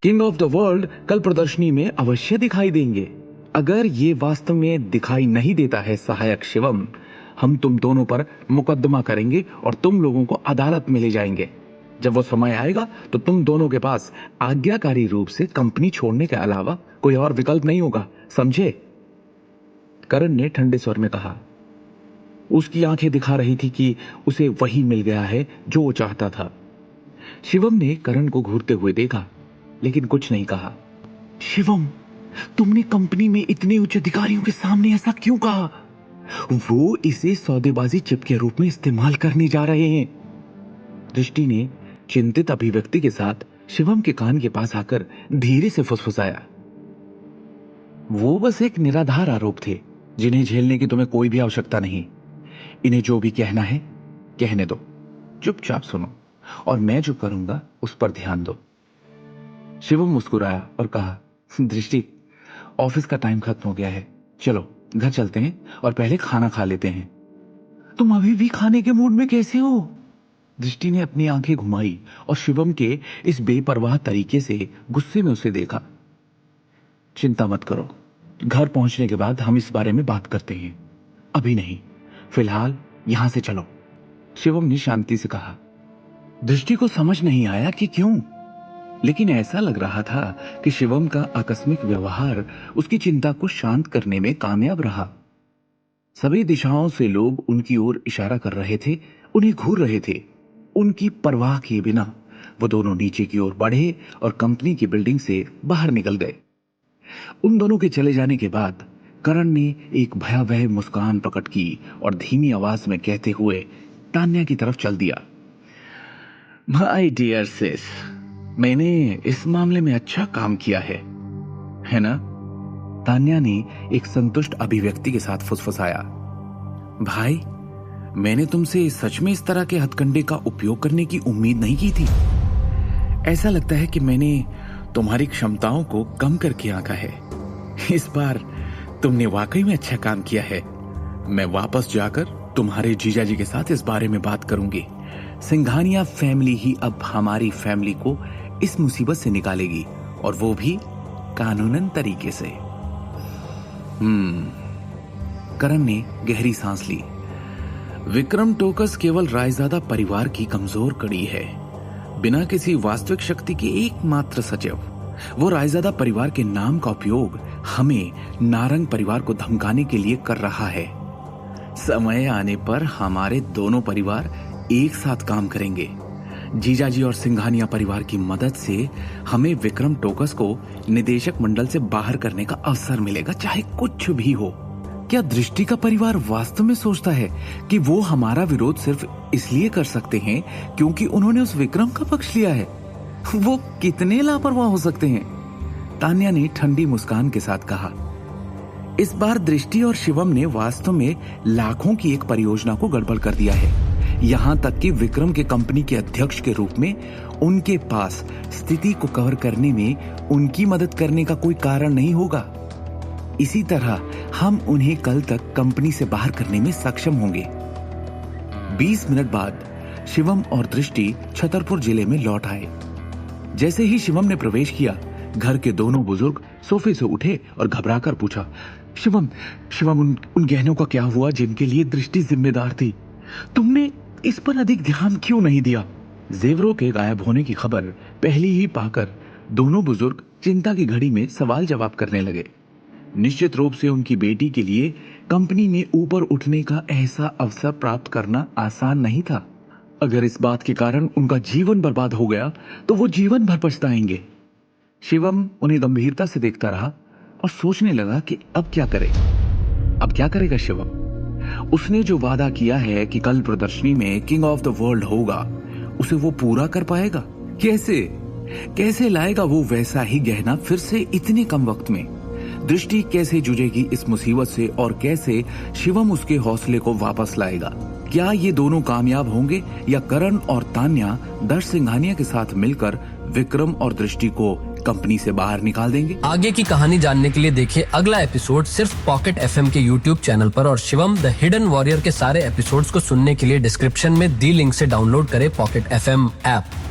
King of the world कल प्रदर्शनी में अवश्य दिखाई देंगे। अगर ये वास्तव में दिखाई नहीं देता है सहायक शिवम, हम तुम दोनों पर मुकदमा करेंगे और तुम लोगों को अदालत में ले जाएंगे। जब वो समय आएगा तो तुम दोनों के पास आज्ञाकारी रूप से कंपनी छोड़ने के अलावा कोई और विकल्प नहीं होगा, समझे? करण ने ठंडे स्वर में कहा। उसकी आंखें दिखा रही थी कि उसे वही मिल गया है जो वो चाहता था। शिवम ने करण को घूरते हुए देखा लेकिन कुछ नहीं कहा। शिवम, तुमने कंपनी में इतने उच्च अधिकारियों के सामने ऐसा क्यों कहा? वो इसे सौदेबाजी चिप के रूप में इस्तेमाल करने जा रहे हैं। दृष्टि ने चिंतित अभिव्यक्ति के साथ शिवम के कान के पास आकर धीरे से फुसफुसाया। वो बस एक निराधार आरोप थे जिन्हें झेलने की तुम्हें कोई भी आवश्यकता नहीं। इन्हें जो भी कहना है कहने दो, चुपचाप सुनो और मैं जो करूंगा उस पर ध्यान दो। शिवम मुस्कुराया और कहा, दृष्टि, ऑफिस का टाइम खत्म हो गया है, चलो घर चलते हैं और पहले खाना खा लेते हैं। तुम अभी भी खाने के मूड में कैसे हो? दृष्टि ने अपनी आंखें घुमाई और शिवम के इस बेपरवाह तरीके से गुस्से में उसे देखा। चिंता मत करो, घर पहुंचने के बाद हम इस बारे में बात करते हैं, अभी नहीं, फिलहाल यहां से चलो, शिवम ने शांति से कहा। दृष्टि को समझ नहीं आया कि क्यों, लेकिन ऐसा लग रहा था कि शिवम का आकस्मिक व्यवहार उसकी चिंता को शांत करने में कामयाब रहा। सभी दिशाओं से लोग उनकी ओर इशारा कर रहे थे, उन्हें घूर रहे थे। उनकी परवाह किए बिना वो दोनों नीचे की ओर बढ़े और कंपनी की बिल्डिंग से बाहर निकल गए। उन दोनों के चले जाने के बाद करण ने एक भयावह मुस्कान प्रकट की और धीमी आवाज में कहते हुए तान्या की तरफ चल दिया। माय डियर सिस, मैंने इस मामले में अच्छा काम किया है ना? तान्या ने एक संतुष्ट अभिव्यक्ति के साथ फुसफुसाया। भाई, मैंने तुमसे सच में इस तरह के हथकंडे का उपयोग करने की उम्मीद नहीं की थी। ऐसा लगता है कि मैंने तुम्हारी क्षमताओं को कम करके आंका है। इस बार तुमने वाकई में अच्छा काम किया है। मैं वापस जाकर तुम्हारे जीजाजी के साथ इस बारे में बात करूंगी। सिंघानिया फैमिली ही अब हमारी फैमिली को इस मुसीबत से निकालेगी, और वो भी कानूनन तरीके से। करण ने गहरी सांस ली। विक्रम टोकस केवल रायजादा परिवार की कमजोर कड़ी है, बिना किसी वास्तविक शक्ति के एकमात्र सचिव। वो रायजादा परिवार के नाम का उपयोग हमें नारंग परिवार को धमकाने के लिए कर रहा है। समय आने पर हमारे दोनों परिवार एक साथ काम करेंगे। जीजाजी और सिंघानिया परिवार की मदद से हमें विक्रम टोकस को निदेशक मंडल से बाहर करने का अवसर मिलेगा, चाहे कुछ भी हो। क्या दृष्टि का परिवार वास्तव में सोचता है कि वो हमारा विरोध सिर्फ इसलिए कर सकते हैं क्योंकि उन्होंने उस विक्रम का पक्ष लिया है? वो कितने लापरवाह हो सकते हैं? तान्या ने ठंडी मुस्कान के साथ कहा। इस बार दृष्टि और शिवम ने वास्तव में लाखों की एक परियोजना को गड़बड़ कर दिया है। यहां तक कि विक्रम के कंपनी के अध्यक्ष के रूप में उनके पास स्थिति को कवर करने में उनकी मदद करने का कोई कारण नहीं होगा। इसी तरह हम उन्हें कल तक कंपनी से बाहर करने में सक्षम होंगे। 20 मिनट बाद शिवम और दृष्टि छतरपुर जिले में लौट आए। जैसे ही शिवम ने प्रवेश किया, घर के दोनों बुजुर्ग सोफे से उठे और घबराकर पूछा, शिवम, उन गहनों का क्या हुआ जिनके लिए दृष्टि जिम्मेदार थी? तुमने इस पर अधिक ध्यान क्यों नहीं दिया? जेवरों के गायब होने की खबर पहले ही पाकर दोनों बुजुर्ग चिंता की घड़ी में सवाल जवाब करने लगे। निश्चित रूप से उनकी बेटी के लिए कंपनी में ऊपर उठने का ऐसा अवसर प्राप्त करना आसान नहीं था। अगर इस बात के कारण उनका जीवन बर्बाद हो गया तो वो जीवन भर पछताएंगे। शिवम उन्हें गंभीरता से देखता रहा और सोचने लगा कि अब क्या करे। अब क्या करेगा शिवम? उसने जो वादा किया है कि कल प्रदर्शनी में किंग ऑफ द वर्ल्ड होगा, उसे वो पूरा कर पाएगा? कैसे लाएगा वो वैसा ही गहना फिर से इतने कम वक्त में? दृष्टि कैसे जूझेगी इस मुसीबत से और कैसे शिवम उसके हौसले को वापस लाएगा? क्या ये दोनों कामयाब होंगे या करण और तान्या दर्श सिंघानिया के साथ मिलकर विक्रम और दृष्टि को कंपनी से बाहर निकाल देंगे? आगे की कहानी जानने के लिए देखिए अगला एपिसोड सिर्फ पॉकेट एफएम के यूट्यूब चैनल पर, और शिवम द हिडन वॉरियर के सारे एपिसोड्स को सुनने के लिए डिस्क्रिप्शन में दी लिंक से डाउनलोड करें पॉकेट एफएम ऐप।